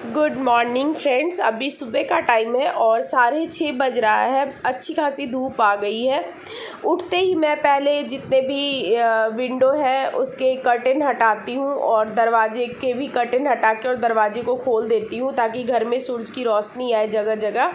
Good morning friends. अभी सुबह का टाइम है और 6:30 बज रहा है। अच्छी खासी धूप आ गई है। उठते ही मैं पहले जितने भी विंडो है उसके कर्टेन हटाती हूँ और दरवाजे के भी कर्टेन हटा के और दरवाजे को खोल देती हूँ ताकि घर में सूरज की रोशनी आए जगह जगह।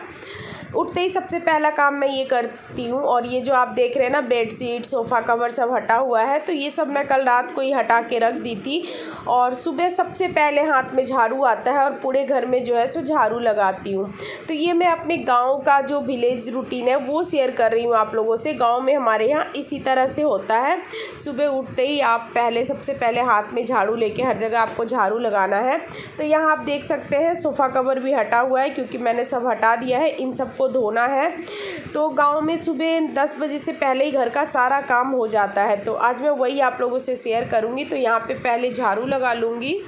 उठते ही सबसे पहला काम मैं ये करती हूँ। और ये जो आप देख रहे हैं ना, बेडशीट सोफ़ा कवर सब हटा हुआ है, तो ये सब मैं कल रात को ही हटा के रख दी थी। और सुबह सबसे पहले हाथ में झाड़ू आता है और पूरे घर में जो है सो झाड़ू लगाती हूँ। तो ये मैं अपने गांव का जो विलेज रूटीन है वो शेयर कर रही हूँ आप लोगों से। गांव में हमारे यहाँ इसी तरह से होता है। सुबह उठते ही आप सबसे पहले हाथ में झाड़ू लेके हर जगह आपको झाड़ू लगाना है। तो यहाँ आप देख सकते हैं सोफ़ा कवर भी हटा हुआ है क्योंकि मैंने सब हटा दिया है। इन सबको धोना है। तो गांव में सुबह 10 बजे से पहले ही घर का सारा काम हो जाता है। तो आज मैं वही आप लोगों से शेयर करूंगी। तो यहाँ पे पहले झाड़ू लगा लूँगी।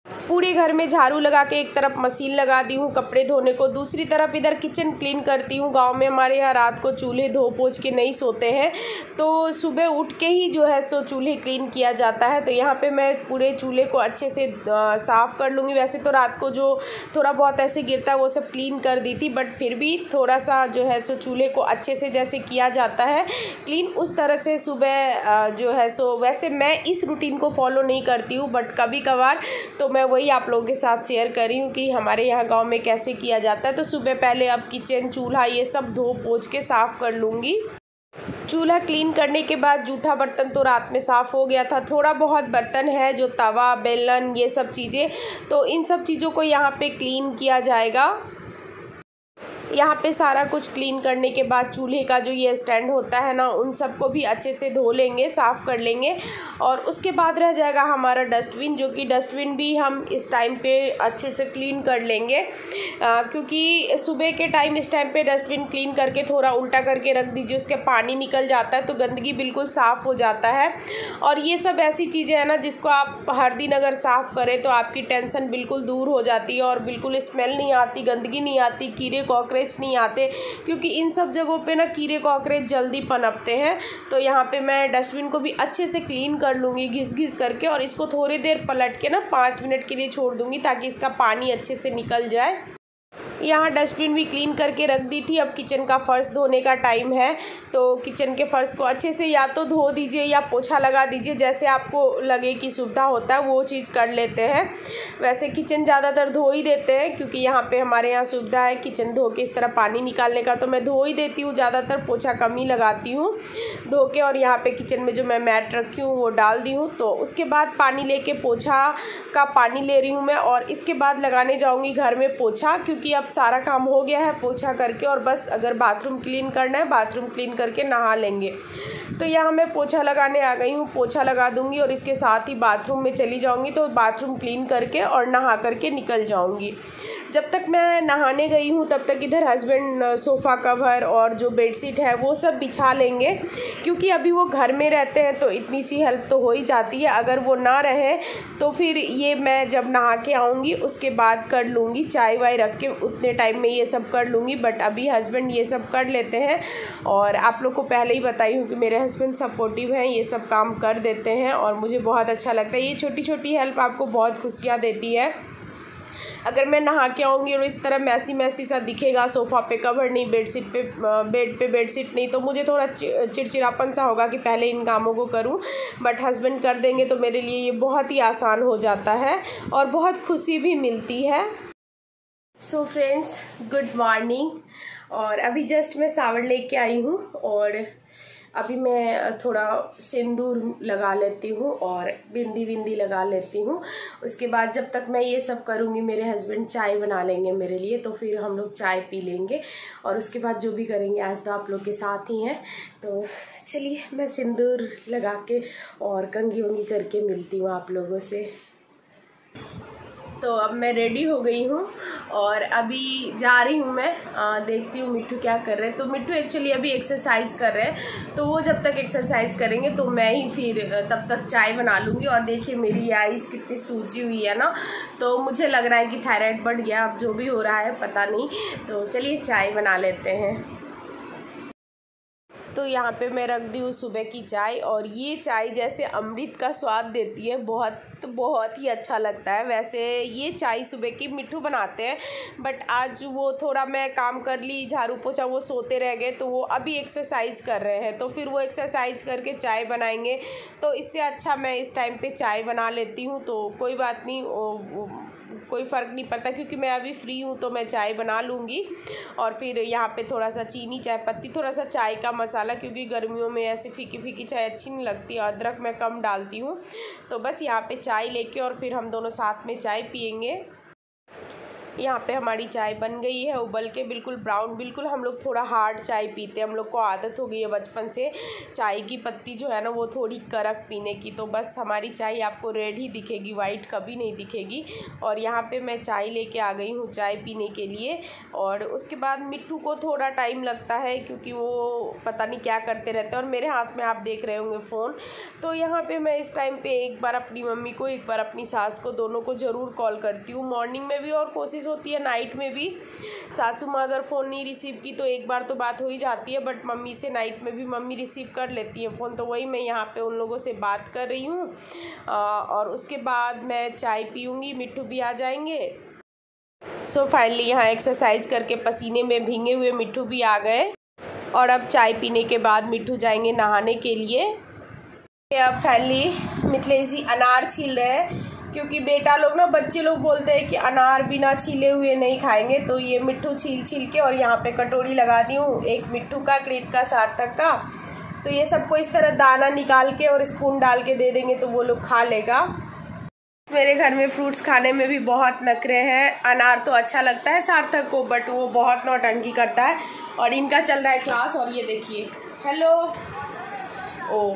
पूरे घर में झाड़ू लगा के एक तरफ मशीन लगा दी हूँ कपड़े धोने को, दूसरी तरफ इधर किचन क्लीन करती हूँ। गांव में हमारे यहाँ रात को चूल्हे धो पोंछ के नहीं सोते हैं, तो सुबह उठ के ही जो है सो चूल्हे क्लीन किया जाता है। तो यहाँ पे मैं पूरे चूल्हे को अच्छे से साफ़ कर लूँगी। वैसे तो रात को जो थोड़ा बहुत ऐसे गिरता है वो सब क्लीन कर दी थी, बट फिर भी थोड़ा सा जो है सो चूल्हे को अच्छे से जैसे किया जाता है क्लीन, उस तरह से सुबह जो है सो। वैसे मैं इस रूटीन को फॉलो नहीं करती हूँ, बट कभी कभार तो मैं वही आप लोगों के साथ शेयर कर रही हूँ कि हमारे यहाँ गांव में कैसे किया जाता है। तो सुबह पहले अब किचन चूल्हा ये सब धो पोंछ के साफ़ कर लूँगी। चूल्हा क्लीन करने के बाद जूठा बर्तन तो रात में साफ़ हो गया था। थोड़ा बहुत बर्तन है जो तवा बेलन ये सब चीज़ें, तो इन सब चीज़ों को यहाँ पे क्लीन किया जाएगा। यहाँ पे सारा कुछ क्लीन करने के बाद चूल्हे का जो ये स्टैंड होता है ना, उन सबको भी अच्छे से धो लेंगे, साफ़ कर लेंगे। और उसके बाद रह जाएगा हमारा डस्टबिन, जो कि डस्टबिन भी हम इस टाइम पे अच्छे से क्लीन कर लेंगे। क्योंकि सुबह के टाइम इस टाइम पे डस्टबिन क्लीन करके थोड़ा उल्टा करके रख दीजिए, उसके पानी निकल जाता है तो गंदगी बिल्कुल साफ़ हो जाता है। और ये सब ऐसी चीज़ें हैं ना जिसको आप हर दिन अगर साफ़ करें तो आपकी टेंशन बिल्कुल दूर हो जाती है और बिल्कुल स्मेल नहीं आती, गंदगी नहीं आती, कीड़े कॉकरोच नहीं आते। क्योंकि इन सब जगहों पे ना कीड़े कॉकरोच जल्दी पनपते हैं। तो यहाँ पे मैं डस्टबिन को भी अच्छे से क्लीन कर लूँगी घिस घिस करके, और इसको थोड़ी देर पलट के ना 5 मिनट के लिए छोड़ दूँगी ताकि इसका पानी अच्छे से निकल जाए। यहाँ डस्टबिन भी क्लीन करके रख दी थी। अब किचन का फ़र्श धोने का टाइम है, तो किचन के फ़र्श को अच्छे से या तो धो दीजिए या पोछा लगा दीजिए, जैसे आपको लगे कि सुविधा होता है वो चीज़ कर लेते हैं। वैसे किचन ज़्यादातर धो ही देते हैं क्योंकि यहाँ पे हमारे यहाँ सुविधा है किचन धो के इस तरह पानी निकालने का, तो मैं धो ही देती हूँ। ज़्यादातर पोछा कम ही लगाती हूँ धो के। और यहाँ पे किचन में जो मैं मैट रखी हूँ वो डाल दी हूँ। तो उसके बाद पानी लेके पोछा का पानी ले रही हूँ मैं, और इसके बाद लगाने जाऊँगी घर में पोछा, क्योंकि अब सारा काम हो गया है पोछा करके। और बस अगर बाथरूम क्लीन करना है, बाथरूम क्लीन करके नहा लेंगे। तो यहाँ मैं पोछा लगाने आ गई हूँ, पोछा लगा दूँगी और इसके साथ ही बाथरूम में चली जाऊँगी। तो बाथरूम क्लीन करके और नहा करके निकल जाऊँगी। जब तक मैं नहाने गई हूँ तब तक इधर हस्बैंड सोफ़ा कवर और जो बेडशीट है वो सब बिछा लेंगे, क्योंकि अभी वो घर में रहते हैं तो इतनी सी हेल्प तो हो ही जाती है। अगर वो ना रहे तो फिर ये मैं जब नहा के आऊँगी उसके बाद कर लूँगी, चाय वाय रख के उतने टाइम में ये सब कर लूँगी। बट अभी हस्बैंड ये सब कर लेते हैं, और आप लोग को पहले ही बताई हूँ कि मेरे हस्बैंड सपोर्टिव हैं, ये सब काम कर देते हैं और मुझे बहुत अच्छा लगता है। ये छोटी छोटी हेल्प आपको बहुत खुशियाँ देती है। अगर मैं नहा के आऊँगी और इस तरह मैसी सा दिखेगा, सोफ़ा पे कवर नहीं, बेडशीट पे बेड पे बेडशीट नहीं, तो मुझे थोड़ा चिड़चिड़ापन सा होगा कि पहले इन कामों को करूं। बट हस्बैंड कर देंगे तो मेरे लिए ये बहुत ही आसान हो जाता है और बहुत खुशी भी मिलती है। So friends, good morning. और अभी जस्ट मैं सावर लेके आई हूँ और अभी मैं थोड़ा सिंदूर लगा लेती हूँ और बिंदी बिंदी लगा लेती हूँ। उसके बाद जब तक मैं ये सब करूँगी मेरे हस्बैंड चाय बना लेंगे मेरे लिए, तो फिर हम लोग चाय पी लेंगे और उसके बाद जो भी करेंगे आज तो आप लोग के साथ ही हैं। तो चलिए मैं सिंदूर लगा के और कंघी वंघी करके मिलती हूँ आप लोगों से। तो अब मैं रेडी हो गई हूँ और अभी जा रही हूँ मैं, देखती हूँ मिट्टू क्या कर रहे हैं। तो मिट्टू एक्चुअली अभी एक्सरसाइज कर रहे हैं, तो वो जब तक एक्सरसाइज करेंगे तो मैं ही फिर तब तक चाय बना लूँगी। और देखिए मेरी आईज़ कितनी सूजी हुई है ना, तो मुझे लग रहा है कि थायराइड बढ़ गया, अब जो भी हो रहा है पता नहीं। तो चलिए चाय बना लेते हैं। तो यहाँ पे मैं रख दी हूँ सुबह की चाय, और ये चाय जैसे अमृत का स्वाद देती है, बहुत ही अच्छा लगता है। वैसे ये चाय सुबह की मिट्ठू बनाते हैं, बट आज वो थोड़ा मैं काम कर ली, झाड़ू पोछा, वो सोते रह गए, तो वो अभी एक्सरसाइज कर रहे हैं, तो फिर वो एक्सरसाइज करके चाय बनाएंगे, तो इससे अच्छा मैं इस टाइम पे चाय बना लेती हूँ। तो कोई बात नहीं, कोई फ़र्क नहीं पड़ता, क्योंकि मैं अभी फ्री हूँ तो मैं चाय बना लूँगी। और फिर यहाँ पे थोड़ा सा चीनी, चाय पत्ती, थोड़ा सा चाय का मसाला, क्योंकि गर्मियों में ऐसी फीकी फीकी चाय अच्छी नहीं लगती, अदरक मैं कम डालती हूँ। तो बस यहाँ पे चाय लेके और फिर हम दोनों साथ में चाय पियेंगे। यहाँ पे हमारी चाय बन गई है उबल के, बिल्कुल ब्राउन, बिल्कुल हम लोग थोड़ा हार्ड चाय पीते हैं, हम लोग को आदत हो गई है बचपन से चाय की पत्ती जो है ना वो थोड़ी कड़क पीने की। तो बस हमारी चाय आपको रेड ही दिखेगी, वाइट कभी नहीं दिखेगी। और यहाँ पे मैं चाय लेके आ गई हूँ चाय पीने के लिए। और उसके बाद मिट्ठू को थोड़ा टाइम लगता है, क्योंकि वो पता नहीं क्या करते रहते हैं, और मेरे हाथ में आप देख रहे होंगे फ़ोन। तो यहाँ पर मैं इस टाइम पर एक बार अपनी मम्मी को, एक बार अपनी सास को, दोनों को ज़रूर कॉल करती हूँ, मॉर्निंग में भी और कोशिश होती है नाइट में भी। सासू माँ अगर फ़ोन नहीं रिसीव की तो एक बार तो बात हो ही जाती है, बट मम्मी से नाइट में भी मम्मी रिसीव कर लेती है फ़ोन। तो वही मैं यहाँ पे उन लोगों से बात कर रही हूँ, और उसके बाद मैं चाय पीऊँगी, मिट्ठू भी आ जाएंगे। सो फाइनली यहाँ एक्सरसाइज करके पसीने में भीगे हुए मिट्ठू भी आ गए, और अब चाय पीने के बाद मिट्ठू जाएंगे नहाने के लिए। अब फाइनली मिथिलेश जी अनार छील रहे हैं, क्योंकि बेटा लोग ना, बच्चे लोग बोलते हैं कि अनार बिना छीले हुए नहीं खाएंगे। तो ये मिट्ठू छील के और यहाँ पे कटोरी लगा दी हूँ, एक मिट्ठू का, कृत का, सार्थक का। तो ये सबको इस तरह दाना निकाल के और स्पून डाल के दे देंगे तो वो लोग खा लेगा। मेरे घर में फ्रूट्स खाने में भी बहुत नखरे हैं। अनार तो अच्छा लगता है सार्थक को, बट वो बहुत नौटंकी करता है। और इनका चल रहा है क्लास, और ये देखिए, हेलो,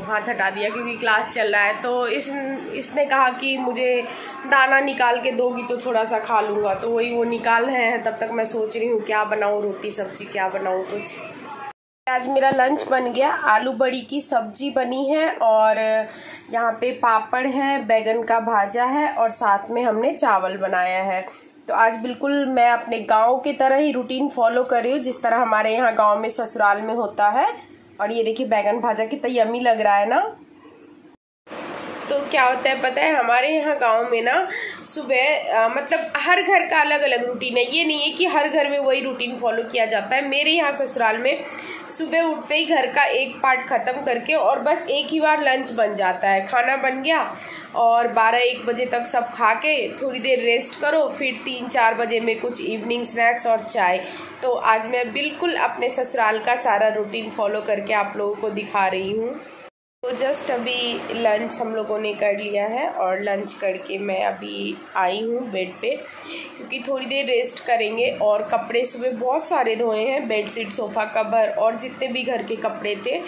हाथ हटा दिया क्योंकि क्लास चल रहा है। तो इसने कहा कि मुझे दाना निकाल के दोगी तो थोड़ा सा खा लूँगा, तो वही वो निकाल रहे हैं। तब तक मैं सोच रही हूँ क्या बनाऊँ, रोटी सब्जी क्या बनाऊँ कुछ। आज मेरा लंच बन गया, आलू बड़ी की सब्जी बनी है, और यहाँ पे पापड़ है, बैगन का भाजा है, और साथ में हमने चावल बनाया है। तो आज बिल्कुल मैं अपने गाँव की तरह ही रूटीन फॉलो कर रही हूँ, जिस तरह हमारे यहाँ गाँव में ससुराल में होता है। और ये देखिए बैगन भाजा कितना यम्मी लग रहा है ना। तो क्या होता है पता है, हमारे यहाँ गांव में ना सुबह मतलब हर घर का अलग अलग रूटीन है। ये नहीं है कि हर घर में वही रूटीन फॉलो किया जाता है। मेरे यहाँ ससुराल में सुबह उठते ही घर का एक पार्ट ख़त्म करके और बस एक ही बार लंच बन जाता है, खाना बन गया, और 12-1 बजे तक सब खा के थोड़ी देर रेस्ट करो, फिर 3-4 बजे में कुछ इवनिंग स्नैक्स और चाय। तो आज मैं बिल्कुल अपने ससुराल का सारा रूटीन फॉलो करके आप लोगों को दिखा रही हूँ। तो जस्ट अभी लंच हम लोगों ने कर लिया है, और लंच करके मैं अभी आई हूँ बेड पे, क्योंकि थोड़ी देर रेस्ट करेंगे। और कपड़े सुबह बहुत सारे धोए हैं, बेडशीट, सोफ़ा कवर और जितने भी घर के कपड़े थे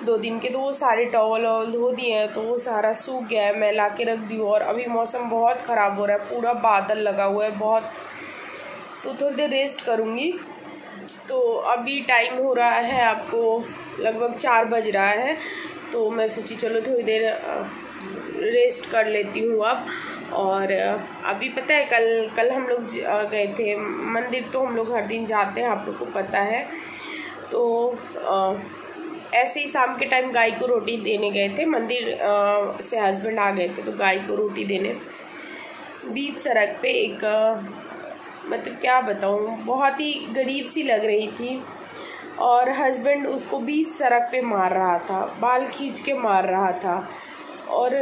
2 दिन के, तो वो सारे टॉवल धो दिए हैं, तो वो सारा सूख गया है, मैं ला के रख दी हूँ। और अभी मौसम बहुत ख़राब हो रहा है, पूरा बादल लगा हुआ है बहुत, तो थोड़ी देर रेस्ट करूँगी। तो अभी टाइम हो रहा है आपको लगभग 4 बज रहा है, तो मैं सोची चलो थोड़ी देर रेस्ट कर लेती हूँ अब। और अभी पता है कल हम लोग गए थे मंदिर, तो हम लोग हर दिन जाते हैं, आप लोग को पता है। तो ऐसे ही शाम के टाइम गाय को रोटी देने गए थे, मंदिर से हस्बैंड आ गए थे, तो गाय को रोटी देने बीच सड़क पे एक मतलब क्या बताऊँ, बहुत ही गरीब सी लग रही थी, और हस्बैंड उसको बीच सड़क पे मार रहा था, बाल खींच के मार रहा था, और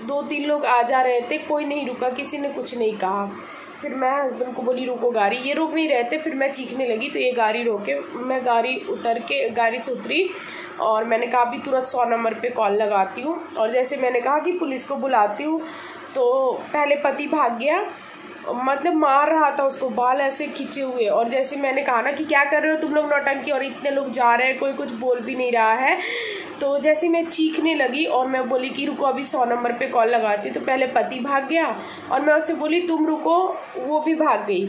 2-3 लोग आ जा रहे थे, कोई नहीं रुका, किसी ने कुछ नहीं कहा। फिर मैं हस्बैंड को बोली रुको गाड़ी, ये रुक नहीं रहे थे, फिर मैं चीखने लगी तो ये गाड़ी रोके, मैं गाड़ी से उतरी, और मैंने कहा अभी तुरंत 100 नंबर पे कॉल लगाती हूँ। और जैसे मैंने कहा कि पुलिस को बुलाती हूँ, तो पहले पति भाग गया, मतलब मार रहा था उसको, बाल ऐसे खींचे हुए। और जैसे मैंने कहा ना कि क्या कर रहे हो तुम लोग नौटंकी, और इतने लोग जा रहे हैं, कोई कुछ बोल भी नहीं रहा है। तो जैसे मैं चीखने लगी और मैं बोली कि रुको अभी 100 नंबर पे कॉल लगाती, तो पहले पति भाग गया, और मैं उससे बोली तुम रुको, वो भी भाग गई।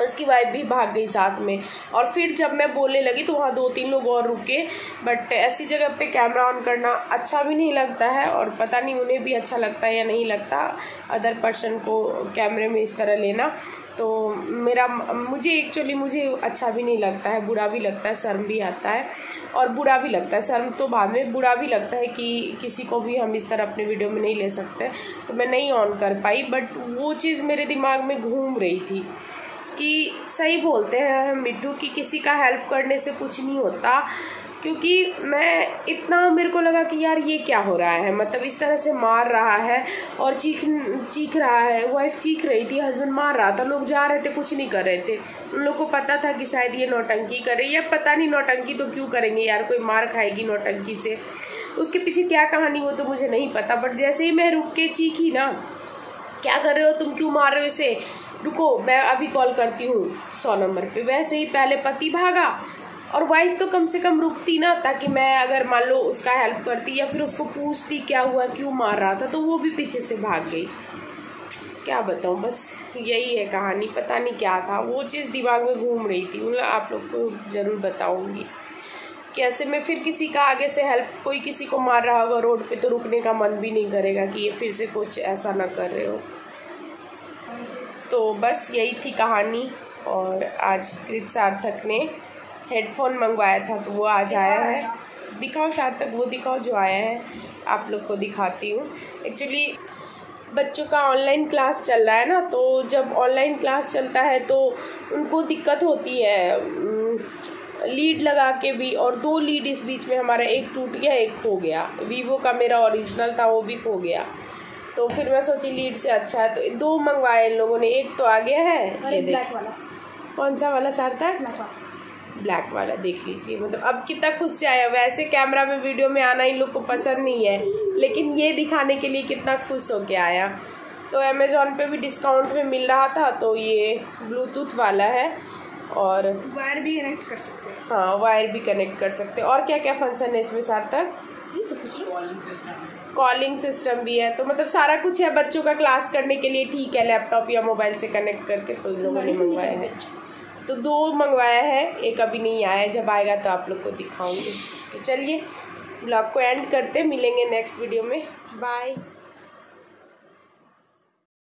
उसकी वाइफ भी भाग गई साथ में। और फिर जब मैं बोलने लगी तो वहाँ 2-3 लोग और रुके। बट ऐसी जगह पे कैमरा ऑन करना अच्छा भी नहीं लगता है, और पता नहीं उन्हें भी अच्छा लगता है या नहीं लगता अदर पर्सन को कैमरे में इस तरह लेना। तो मुझे अच्छा भी नहीं लगता है, बुरा भी लगता है, शर्म भी आता है और बुरा भी लगता है। शर्म तो बाद में, बुरा भी लगता है कि किसी को भी हम इस तरह अपने वीडियो में नहीं ले सकते। तो मैं नहीं ऑन कर पाई, बट वो चीज़ मेरे दिमाग में घूम रही थी कि सही बोलते हैं मिट्टू कि किसी का हेल्प करने से कुछ नहीं होता। क्योंकि मेरे को लगा कि यार ये क्या हो रहा है, मतलब इस तरह से मार रहा है और चीख रहा है। वाइफ चीख रही थी, हस्बैंड मार रहा था, लोग जा रहे थे, कुछ नहीं कर रहे थे। उन लोग को पता था कि शायद ये नौटंकी करे, या पता नहीं नौटंकी तो क्यों करेंगे यार, कोई मार खाएगी नौटंकी से। उसके पीछे क्या कहानी वो तो मुझे नहीं पता। बट जैसे ही मैं रुक के चीखी ना, क्या कर रहे हो तुम, क्यों मार रहे हो इसे, रुको मैं अभी कॉल करती हूँ 100 नंबर पे, वैसे ही पहले पति भागा और वाइफ तो कम से कम रुकती ना, ताकि मैं अगर मान लो उसका हेल्प करती या फिर उसको पूछती क्या हुआ, क्यों मार रहा था, तो वो भी पीछे से भाग गई। क्या बताऊँ, बस यही है कहानी। पता नहीं क्या था, वो चीज़ दिमाग में घूम रही थी। मतलब आप लोग को ज़रूर बताऊँगी कैसे मैं फिर किसी का आगे से हेल्प, कोई किसी को मार रहा होगा रोड पे तो रुकने का मन भी नहीं करेगा कि ये फिर से कुछ ऐसा ना कर रहे हो। तो बस यही थी कहानी। और आज कृत सार्थक ने हेडफोन मंगवाया था तो वो आज आया है। दिखाओ सार्थक, वो दिखाओ जो आया है, आप लोग को दिखाती हूँ। एक्चुअली बच्चों का ऑनलाइन क्लास चल रहा है ना, तो जब ऑनलाइन क्लास चलता है तो उनको दिक्कत होती है लीड लगा के भी, और 2 लीड इस बीच में हमारा, एक टूट गया एक खो गया। वीवो का मेरा ओरिजिनल था, वो भी खो गया। तो फिर मैं सोची लीड से अच्छा है तो 2 मंगवाए इन लोगों ने। एक तो आ गया है, ये ब्लैक वाला। कौन सा वाला सार्थक? ब्लैक वाला, देख लीजिए। मतलब अब कितना खुश से आया। वैसे कैमरा में वीडियो में आना इन लोग को पसंद नहीं है, लेकिन ये दिखाने के लिए कितना खुश होके आया। तो अमेज़ॉन पे भी डिस्काउंट में मिल रहा था, तो ये ब्लूटूथ वाला है और वायर भी कनेक्ट कर सकते हैं। हाँ, वायर भी कनेक्ट कर सकते हैं। और क्या क्या फंक्शन है इसमें सार्थक? कॉलिंग सिस्टम भी है। तो मतलब सारा कुछ है बच्चों का क्लास करने के लिए, ठीक है, लैपटॉप या मोबाइल से कनेक्ट करके। तो इन लोगों ने मंगवाया है, तो 2 मंगवाया है, एक अभी नहीं आया है, जब आएगा तो आप लोग को दिखाऊंगी। तो चलिए ब्लॉग को एंड करते, मिलेंगे नेक्स्ट वीडियो में, बाय।